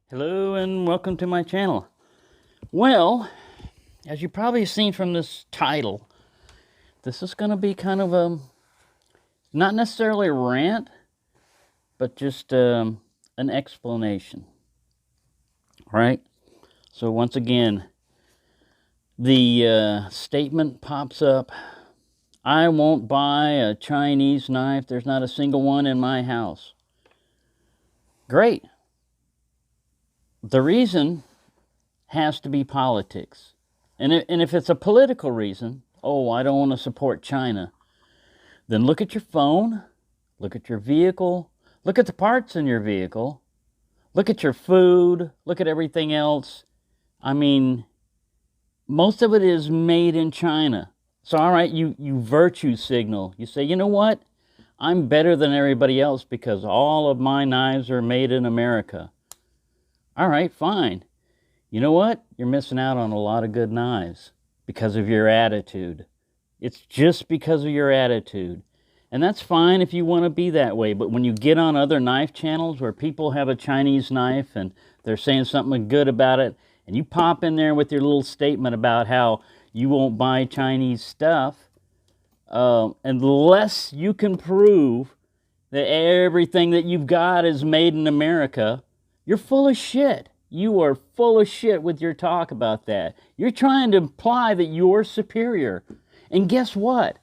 Hello and welcome to my channel. Well, as you probably seen from this title, this is going to be kind of not necessarily a rant, but just an explanation. All right? So once again, the statement pops up, I won't buy a Chinese knife. There's not a single one in my house. Great. The reason has to be politics. And if it's a political reason, oh, I don't want to support China, then look at your phone, look at your vehicle, look at the parts in your vehicle, look at your food, look at everything else. I mean, most of it is made in China. So, all right, you virtue signal. You say, you know what? I'm better than everybody else because all of my knives are made in America. All right, fine. You know what? You're missing out on a lot of good knives because of your attitude. It's just because of your attitude. And that's fine if you want to be that way. But when you get on other knife channels where people have a Chinese knife and they're saying something good about it, and you pop in there with your little statement about how you won't buy Chinese stuff, unless you can prove that everything that you've got is made in America, you're full of shit. You are full of shit with your talk about that. You're trying to imply that you're superior. And guess what?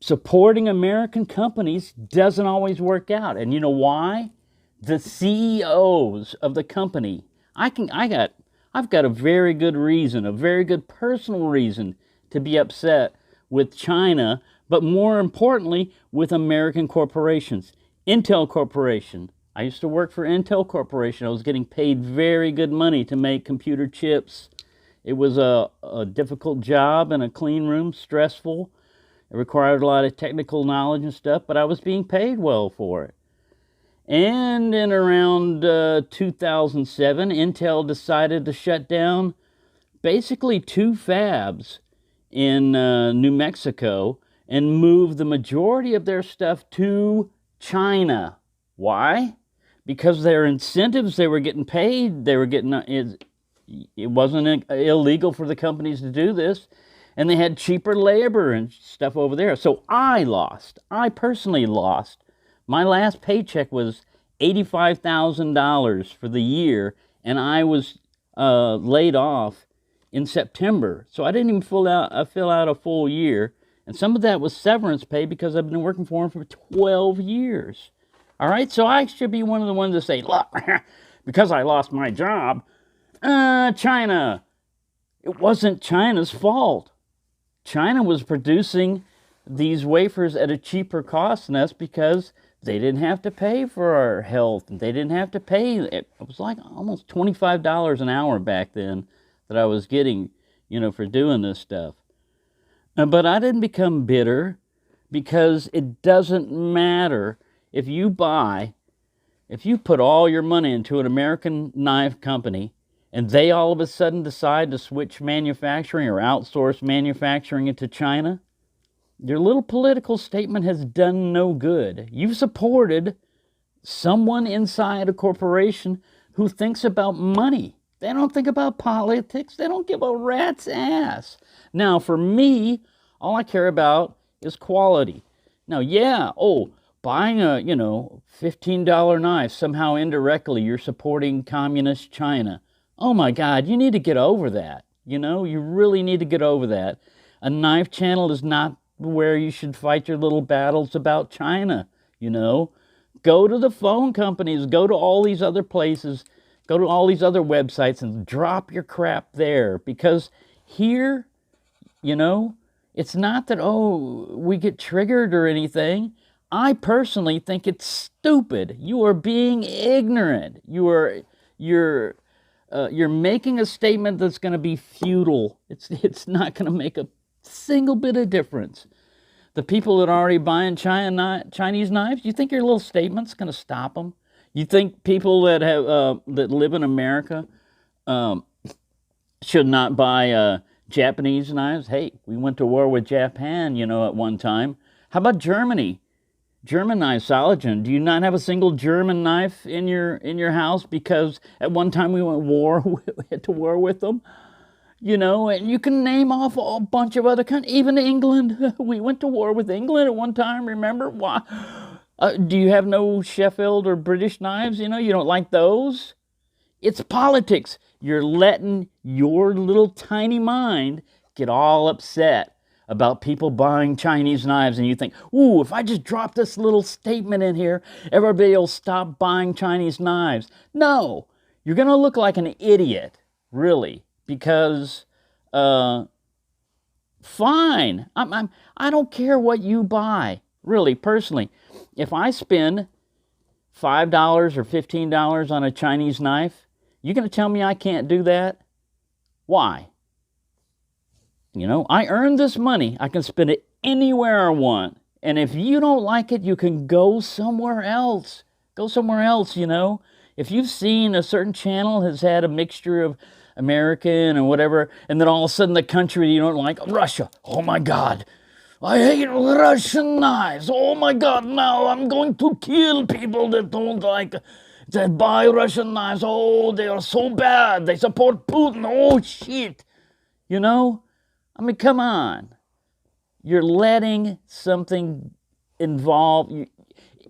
Supporting American companies doesn't always work out. And you know why? The CEOs of the company. I've got a very good reason, a very good personal reason to be upset with China, but more importantly, with American corporations. Intel Corporation. I used to work for Intel Corporation. I was getting paid very good money to make computer chips. It was a difficult job in a clean room, stressful. It required a lot of technical knowledge and stuff, but I was being paid well for it. And in around 2007, Intel decided to shut down basically 2 fabs in New Mexico and move the majority of their stuff to China. Why? Because their incentives, they were getting paid, they were getting, it wasn't illegal for the companies to do this, and they had cheaper labor and stuff over there. So I personally lost. My last paycheck was $85,000 for the year, and I was laid off in September. So I didn't even fill out a full year, and some of that was severance pay because I've been working for them for 12 years. All right, so I should be one of the ones that say, look, because I lost my job, China. It wasn't China's fault. China was producing these wafers at a cheaper cost than us because they didn't have to pay for our health. They didn't have to pay. It was like almost $25 an hour back then that I was getting, for doing this stuff. But I didn't become bitter because it doesn't matter. If you put all your money into an American knife company and they all of a sudden decide to switch manufacturing or outsource manufacturing into China, your little political statement has done no good. You've supported someone inside a corporation who thinks about money. They don't think about politics. They don't give a rat's ass. Now, for me, all I care about is quality. Now, buying a, $15 knife, somehow indirectly you're supporting communist China. Oh my God, you need to get over that. You really need to get over that. A knife channel is not where you should fight your little battles about China, Go to the phone companies, go to all these other places, go to all these other websites and drop your crap there. Because here, it's not that, we get triggered or anything. I personally think it's stupid. You are being ignorant. You're making a statement that's going to be futile. It's not going to make a single bit of difference. The people that are already buying Chinese knives, you think your little statement's going to stop them? You think people that live in America should not buy Japanese knives? Hey, we went to war with Japan, at one time. How about Germany? German knives, Salagen. Do you not have a single German knife in your house because at one time we went to war with them? You know, and you can name off a bunch of other countries, even England. We went to war with England at one time, remember? Why? Do you have no Sheffield or British knives? You know, you don't like those? It's politics. You're letting your little tiny mind get all upset about people buying Chinese knives, and you think, ooh, if I just drop this little statement in here, everybody will stop buying Chinese knives. No, you're going to look like an idiot, really, because fine. I don't care what you buy, really, personally. If I spend $5 or $15 on a Chinese knife, you're going to tell me I can't do that? Why? You know, I earned this money. I can spend it anywhere I want. And if you don't like it, you can go somewhere else. Go somewhere else, you know. If you've seen a certain channel has had a mixture of American and whatever, and then all of a sudden the country you don't like, Russia, oh my God, I hate Russian knives. Oh my God, now I'm going to kill people that don't like, that buy Russian knives. Oh, they are so bad. They support Putin. Oh, shit. You know? I mean, come on. You're letting something involve,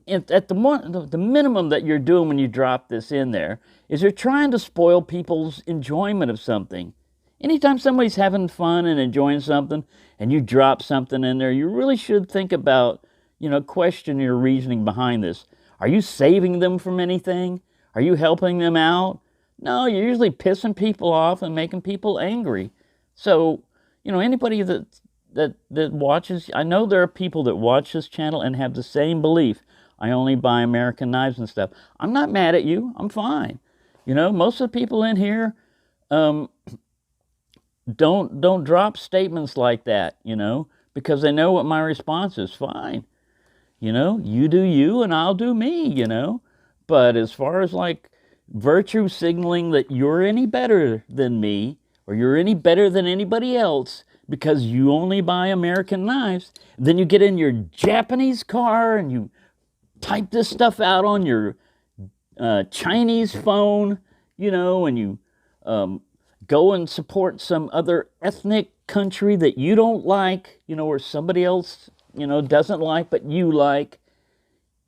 at the minimum that you're doing when you drop this in there, is you're trying to spoil people's enjoyment of something. Anytime somebody's having fun and enjoying something, and you drop something in there, you really should think about, you know, question your reasoning behind this. Are you saving them from anything? Are you helping them out? No, you're usually pissing people off and making people angry. So, you know, anybody that watches, I know there are people that watch this channel and have the same belief. I only buy American knives and stuff. I'm not mad at you. I'm fine. You know, most of the people in here don't drop statements like that, you know, because they know what my response is. Fine. You know, you do you and I'll do me, you know. But as far as like virtue signaling that you're any better than me or you're any better than anybody else because you only buy American knives, then you get in your Japanese car and you type this stuff out on your Chinese phone, you know, and you go and support some other ethnic country that you don't like, you know, or somebody else, you know, doesn't like, but you like.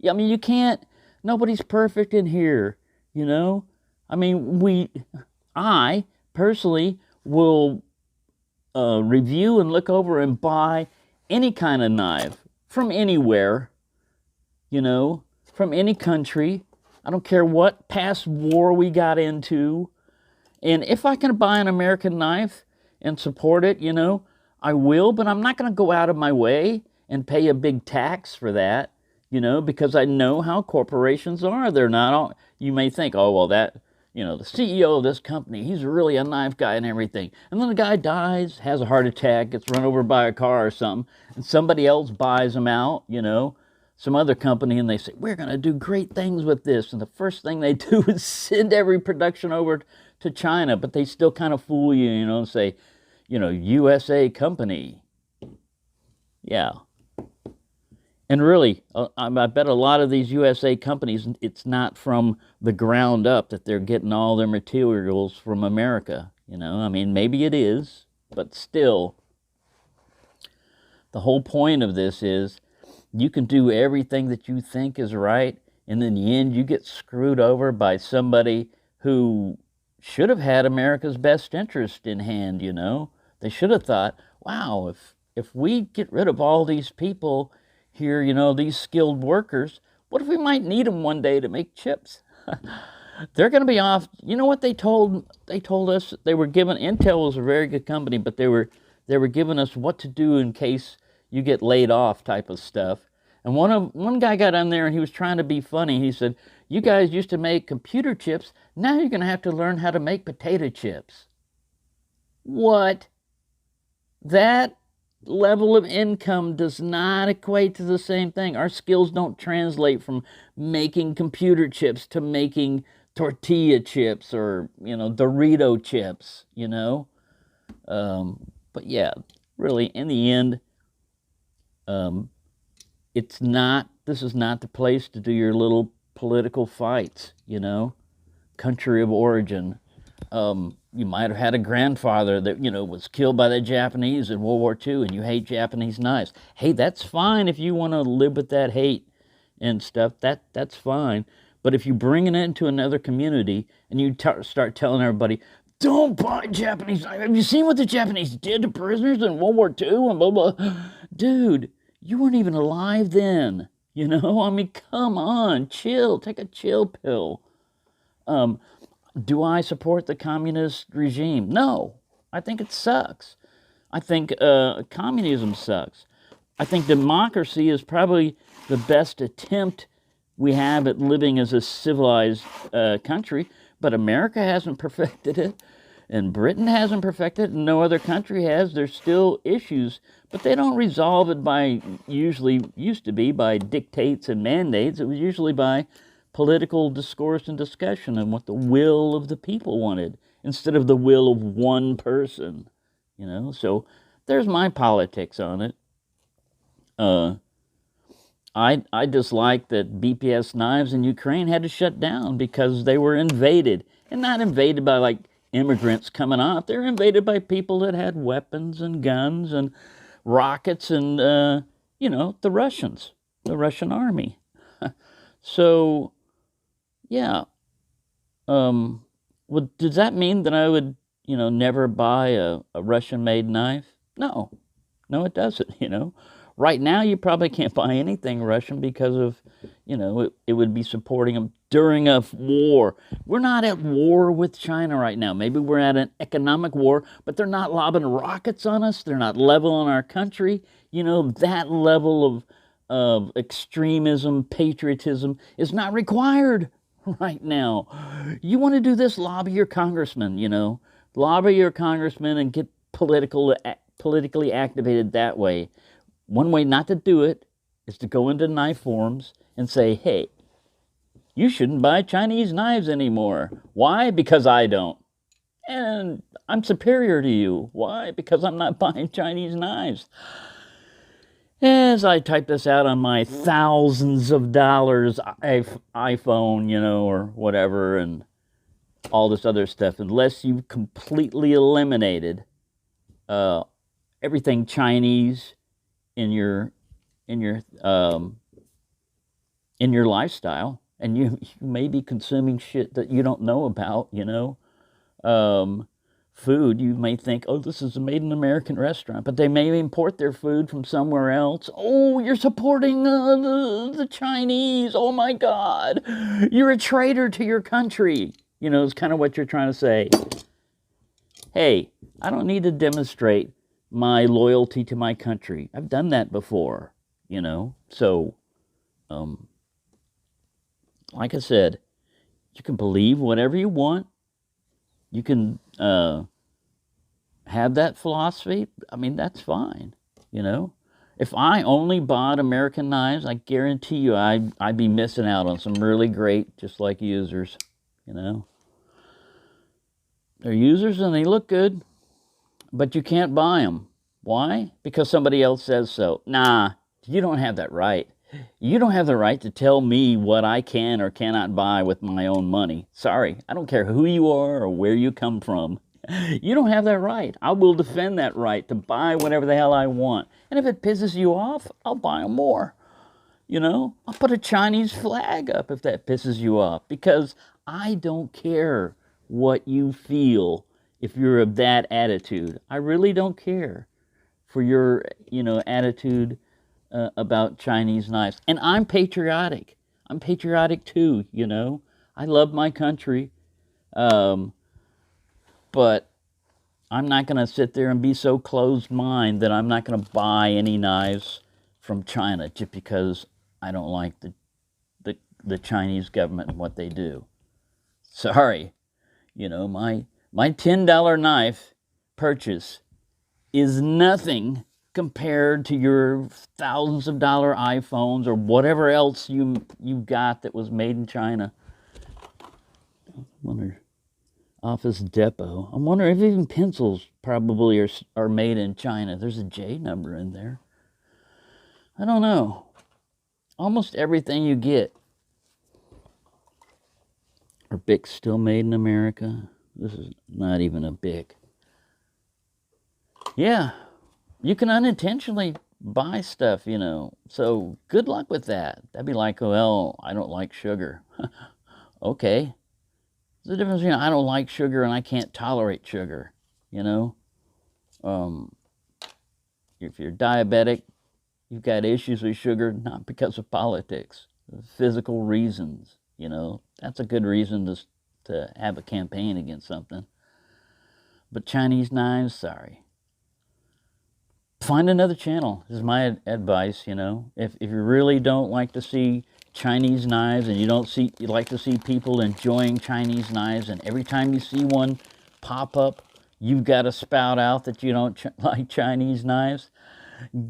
I mean, you can't, nobody's perfect in here, you know. I mean, I personally will review and look over and buy any kind of knife from anywhere, you know, from any country. I don't care what past war we got into. And if I can buy an American knife and support it, you know, I will, but I'm not going to go out of my way and pay a big tax for that, you know, because I know how corporations are. They're not all, you may think, oh, well, that, you know, the CEO of this company, he's really a knife guy and everything. And then the guy dies, has a heart attack, gets run over by a car or something, and somebody else buys him out, you know, some other company, and they say, we're going to do great things with this. And the first thing they do is send every production over to China, but they still kind of fool you, you know, and say, you know, USA company. Yeah. And really, I bet a lot of these USA companies, it's not from the ground up that they're getting all their materials from America. You know, I mean, maybe it is, but still, the whole point of this is you can do everything that you think is right, and in the end, you get screwed over by somebody who should have had America's best interest in hand, you know. They should have thought, wow, if we get rid of all these people here, you know, these skilled workers, what if we might need them one day to make chips? They're going to be off. You know what they told us? They were given, Intel was a very good company, but they were giving us what to do in case you get laid off type of stuff. And one guy got on there and he was trying to be funny. He said, you guys used to make computer chips. Now you're going to have to learn how to make potato chips. What? That level of income does not equate to the same thing. Our skills don't translate from making computer chips to making tortilla chips or, you know, Dorito chips, you know. But yeah, really, in the end, this is not the place to do your little political fights, country of origin. You might have had a grandfather that, was killed by the Japanese in World War II, and you hate Japanese knives. Hey, that's fine if you want to live with that hate and stuff. That's fine. But if you bring it into another community and you start telling everybody, don't buy Japanese knives. Have you seen what the Japanese did to prisoners in World War II and blah, blah? Dude, you weren't even alive then. I mean, come on, chill. Take a chill pill. Do I support the communist regime? No. I think it sucks. I think communism sucks. I think democracy is probably the best attempt we have at living as a civilized country, but America hasn't perfected it, and Britain hasn't perfected it, and no other country has. There's still issues, but they don't resolve it by, used to be by dictates and mandates. It was usually by political discourse and discussion and what the will of the people wanted instead of the will of one person, So there's my politics on it. I dislike that BPS Knives in Ukraine had to shut down because they were invaded, and not invaded by like immigrants coming off. They were invaded by people that had weapons and guns and rockets and the Russians, the Russian army. So, yeah. Well, does that mean that I would, never buy a Russian-made knife? No, it doesn't. Right now, you probably can't buy anything Russian because of, it would be supporting them during a war. We're not at war with China right now. Maybe we're at an economic war, but they're not lobbing rockets on us. They're not leveling our country. That level of extremism, patriotism is not required right now. You want to do this, lobby your congressman, lobby your congressman and get politically activated that way. One way not to do it is to go into knife forums and say, hey, you shouldn't buy Chinese knives anymore. Why? Because I don't. And I'm superior to you. Why? Because I'm not buying Chinese knives. As I type this out on my thousands of dollars iPhone, or whatever, and all this other stuff, unless you've completely eliminated everything Chinese in your lifestyle, and you may be consuming shit that you don't know about, food, you may think, oh, this is a made in American restaurant, but they may import their food from somewhere else. Oh, you're supporting the Chinese. Oh my God, you're a traitor to your country. It's kind of what you're trying to say. Hey, I don't need to demonstrate my loyalty to my country. I've done that before, So, like I said, you can believe whatever you want. You can have that philosophy. I mean, that's fine, If I only bought American knives, I guarantee you I'd be missing out on some really great, just like users, They're users and they look good, but you can't buy them. Why? Because somebody else says so. Nah, you don't have that right. You don't have the right to tell me what I can or cannot buy with my own money. Sorry, I don't care who you are or where you come from. You don't have that right. I will defend that right to buy whatever the hell I want. And if it pisses you off, I'll buy them more. I'll put a Chinese flag up if that pisses you off, because I don't care what you feel if you're of that attitude. I really don't care for your, attitude about Chinese knives. And I'm patriotic. I'm patriotic too, I love my country. But I'm not going to sit there and be so closed-minded that I'm not going to buy any knives from China just because I don't like the Chinese government and what they do. Sorry. My $10 knife purchase is nothing compared to your thousands of dollar iPhones or whatever else you got that was made in China. I wonder, Office Depot. I wonder if even pencils probably are made in China. There's a J number in there. I don't know. Almost everything you get. Are Bics still made in America? This is not even a Bic. Yeah, you can unintentionally buy stuff, you know. So good luck with that. That'd be like, well, I don't like sugar. Okay. There's a difference between I don't like sugar and I can't tolerate sugar, you know. Um, if you're diabetic, you've got issues with sugar, not because of politics, physical reasons, you know. That's a good reason to have a campaign against something. But Chinese knives, sorry. Find another channel is my advice, you know. If you really don't like to see Chinese knives and you like to see people enjoying Chinese knives, and every time you see one pop up, you've got to spout out that you don't like Chinese knives.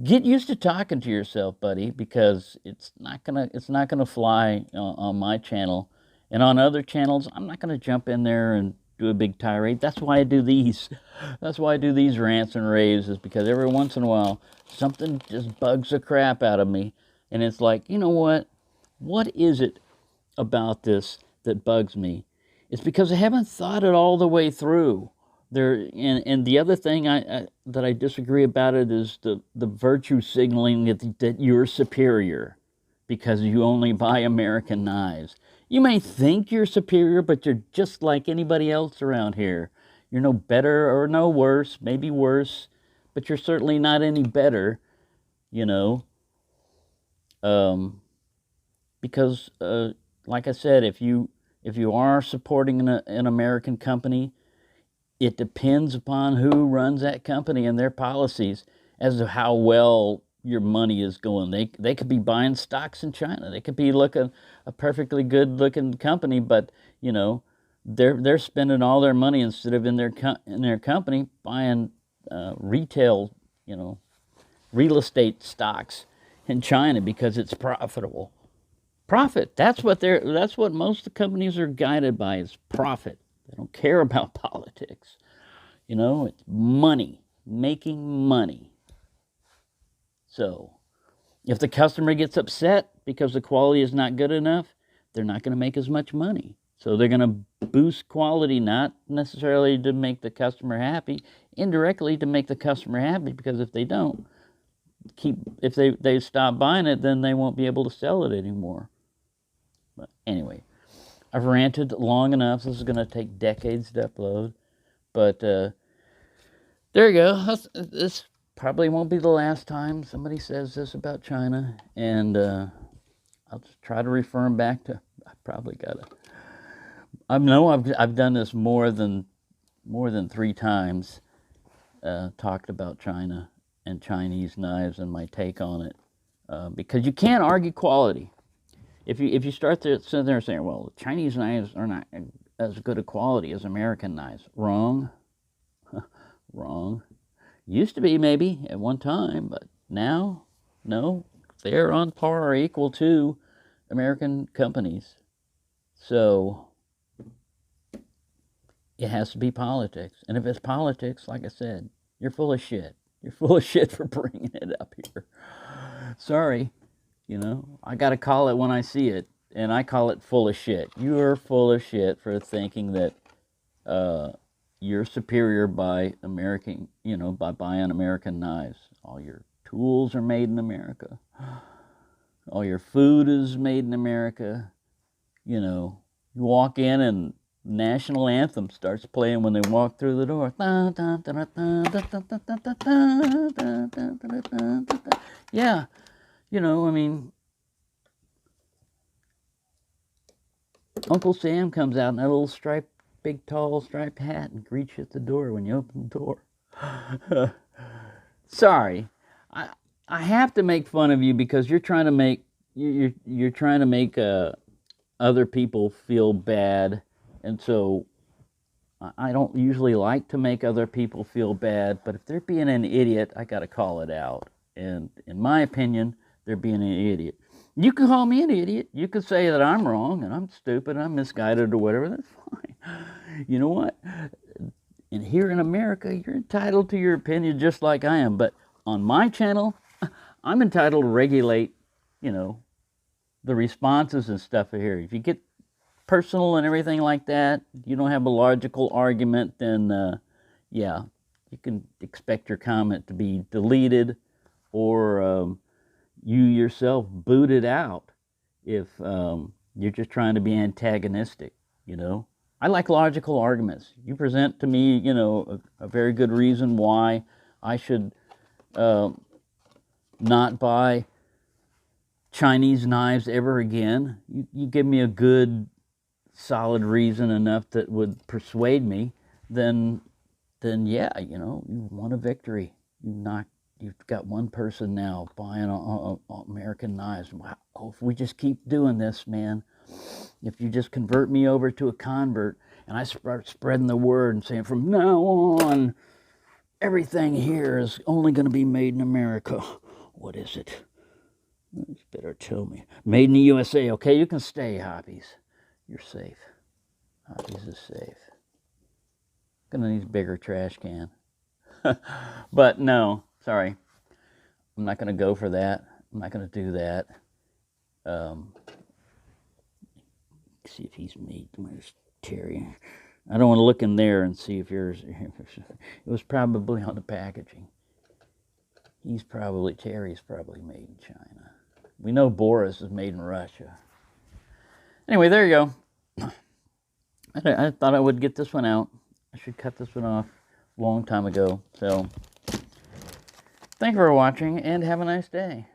Get used to talking to yourself, buddy, because it's not gonna fly on my channel, and on other channels. I'm not gonna jump in there and do a big tirade. That's why I do these. That's why I do these rants and raves, is because every once in a while something just bugs the crap out of me, and it's like, you know what? What is it about this that bugs me? It's because I haven't thought it all the way through. And the other thing that I disagree about it is the virtue signaling that you're superior because you only buy American knives. You may think you're superior, but you're just like anybody else around here. You're no better or no worse, maybe worse, but you're certainly not any better, you know. Because like I said, if you are supporting an American company, it depends upon who runs that company and their policies as to how well your money is going. They could be buying stocks in China. They could be looking a perfectly good looking company, but you know they're spending all their money instead of in their company buying retail, you know, real estate stocks in China because it's profitable. Profit. That's what most companies are guided by, is profit. They don't care about politics. You know, it's money, making money. So, if the customer gets upset because the quality is not good enough, they're not going to make as much money. So they're going to boost quality, not necessarily to make the customer happy, indirectly to make the customer happy, because if they don't if they stop buying it, then they won't be able to sell it anymore. But anyway, I've ranted long enough. This is going to take decades to upload. But there you go. This probably won't be the last time somebody says this about China. And I'll just try to refer them back to, I probably got to, I know I've done this more than 3 times, talked about China and Chinese knives and my take on it. Because you can't argue quality. If you start to sit there saying, well, Chinese knives are not as good a quality as American knives. Wrong. Wrong. Used to be maybe at one time, but now, no. They're on par or equal to American companies. So it has to be politics. And if it's politics, like I said, you're full of shit. You're full of shit for bringing it up here. Sorry. You know, I got to call it when I see it, and I call it full of shit. You're full of shit for thinking that you're superior by American, you know, by buying American knives. All your tools are made in America. All your food is made in America. You know, you walk in and national anthem starts playing when they walk through the door. Yeah. You know, I mean, Uncle Sam comes out in that little big tall striped hat and greets you at the door when you open the door. Sorry, I have to make fun of you because you're trying to make you're trying to make other people feel bad, and so I don't usually like to make other people feel bad. But if they're being an idiot, I got to call it out. And in my opinion, they're being an idiot. You can call me an idiot. You can say that I'm wrong and I'm stupid and I'm misguided or whatever. That's fine. You know what? And here in America, you're entitled to your opinion just like I am. But on my channel, I'm entitled to regulate, you know, the responses and stuff here. If you get personal and everything like that, you don't have a logical argument, then yeah, you can expect your comment to be deleted or you yourself booted out if you're just trying to be antagonistic, you know. I like logical arguments. You present to me, you know, a very good reason why I should not buy Chinese knives ever again. You give me a good, solid reason enough that would persuade me, then yeah, you know, you won a victory. You've got one person now buying American knives. Wow, if we just keep doing this, man, if you just convert me over to a convert and I start spreading the word and saying from now on, everything here is only going to be made in America. What is it? You better tell me. Made in the USA. Okay, you can stay, Hoppies. You're safe. Hoppies is safe. Gonna need a bigger trash can. But no, sorry. I'm not gonna go for that. I'm not gonna do that. See if he's made. Where's Terry? I don't want to look in there and see if yours. It was probably on the packaging. Terry's probably made in China. We know Boris is made in Russia. Anyway, there you go. I thought I would get this one out. I should cut this one off a long time ago. So, thank you for watching and have a nice day.